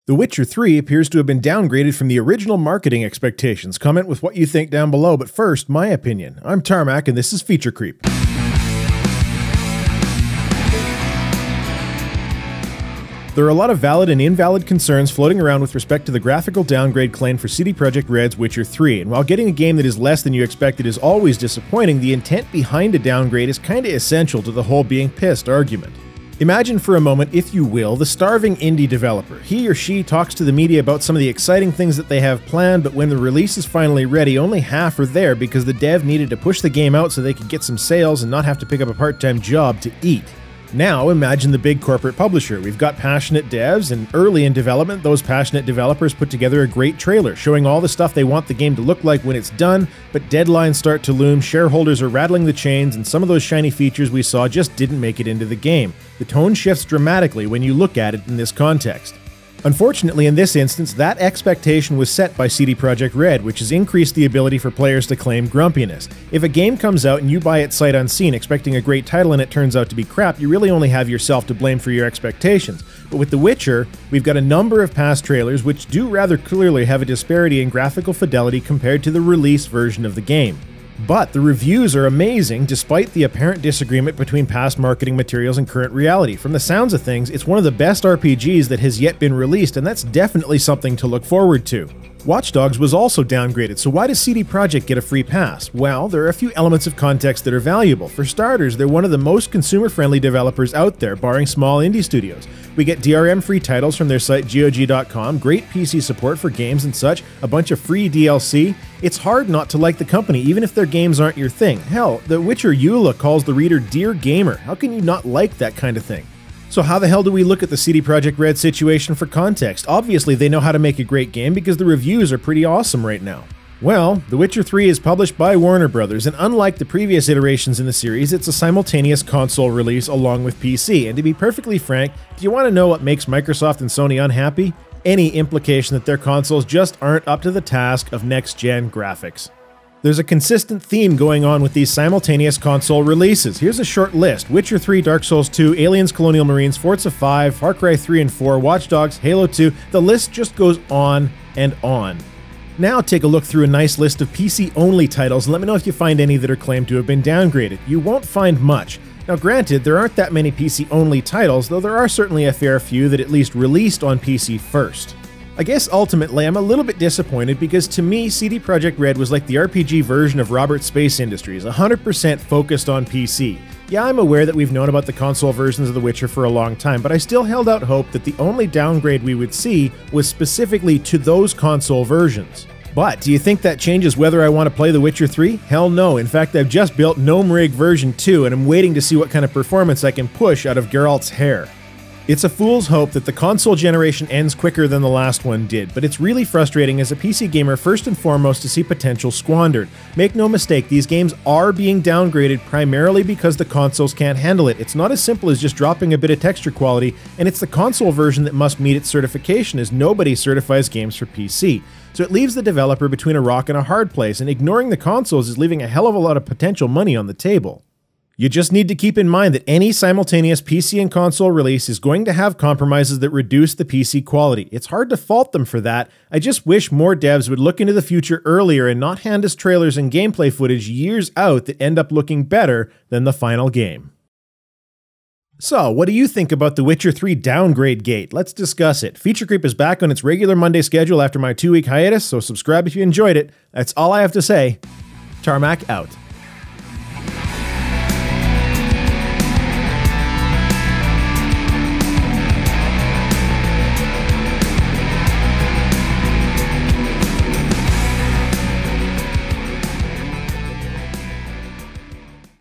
The Witcher 3 appears to have been downgraded from the original marketing expectations. Comment with what you think down below, but first, my opinion. I'm Tarmack and this is Feature Creep. There are a lot of valid and invalid concerns floating around with respect to the graphical downgrade claimed for CDProjekt Red's Witcher 3, and while getting a game that is less than you expected is always disappointing, the intent behind a downgrade is kinda essential to the whole being pissed argument. Imagine for a moment, if you will, the starving indie developer. He or she talks to the media about some of the exciting things that they have planned, but when the release is finally ready, only half are there because the dev needed to push the game out so they could get some sales and not have to pick up a part-time job to eat. Now imagine the big corporate publisher. We've got passionate devs, and early in development, those passionate developers put together a great trailer showing all the stuff they want the game to look like when it's done, but deadlines start to loom, shareholders are rattling the chains, and some of those shiny features we saw just didn't make it into the game. The tone shifts dramatically when you look at it in this context. Unfortunately, in this instance, that expectation was set by CDProjekt Red, which has increased the ability for players to claim grumpiness. If a game comes out and you buy it sight unseen expecting a great title and it turns out to be crap, you really only have yourself to blame for your expectations. But with The Witcher, we've got a number of past trailers which do rather clearly have a disparity in graphical fidelity compared to the release version of the game. But the reviews are amazing despite the apparent disagreement between past marketing materials and current reality. From the sounds of things, it's one of the best RPGs that has yet been released, and that's definitely something to look forward to. Watch Dogs was also downgraded, so why does CDProjekt get a free pass? Well, there are a few elements of context that are valuable. For starters, they're one of the most consumer-friendly developers out there, barring small indie studios. We get DRM-free titles from their site GOG.com, great PC support for games and such, a bunch of free DLC. It's hard not to like the company, even if their games aren't your thing. Hell, The Witcher EULA calls the reader Dear Gamer. How can you not like that kind of thing? So how the hell do we look at the CDProjekt Red situation for context? Obviously, they know how to make a great game because the reviews are pretty awesome right now. Well, The Witcher 3 is published by Warner Brothers, and unlike the previous iterations in the series, it's a simultaneous console release along with PC. And to be perfectly frank, do you want to know what makes Microsoft and Sony unhappy? Any implication that their consoles just aren't up to the task of next-gen graphics. There's a consistent theme going on with these simultaneous console releases. Here's a short list: Witcher 3, Dark Souls 2, Aliens Colonial Marines, Forza 5, Far Cry 3 and 4, Watch Dogs, Halo 2, the list just goes on and on. Now take a look through a nice list of PC-only titles and let me know if you find any that are claimed to have been downgraded. You won't find much. Now granted, there aren't that many PC-only titles, though there are certainly a fair few that at least released on PC first. I guess ultimately I'm a little bit disappointed because to me CDProjekt Red was like the RPG version of Robert's Space Industries, 100% focused on PC. Yeah, I'm aware that we've known about the console versions of The Witcher for a long time, but I still held out hope that the only downgrade we would see was specifically to those console versions. But do you think that changes whether I want to play The Witcher 3? Hell no. In fact, I've just built Gnome Rig version 2 and I'm waiting to see what kind of performance I can push out of Geralt's hair. It's a fool's hope that the console generation ends quicker than the last one did, but it's really frustrating as a PC gamer first and foremost to see potential squandered. Make no mistake, these games are being downgraded primarily because the consoles can't handle it. It's not as simple as just dropping a bit of texture quality, and it's the console version that must meet its certification, as nobody certifies games for PC. So it leaves the developer between a rock and a hard place, and ignoring the consoles is leaving a hell of a lot of potential money on the table. You just need to keep in mind that any simultaneous PC and console release is going to have compromises that reduce the PC quality. It's hard to fault them for that. I just wish more devs would look into the future earlier and not hand us trailers and gameplay footage years out that end up looking better than the final game. So, what do you think about The Witcher 3 downgrade gate? Let's discuss it. Feature Creep is back on its regular Monday schedule after my 2-week hiatus, so subscribe if you enjoyed it. That's all I have to say. Tarmack out.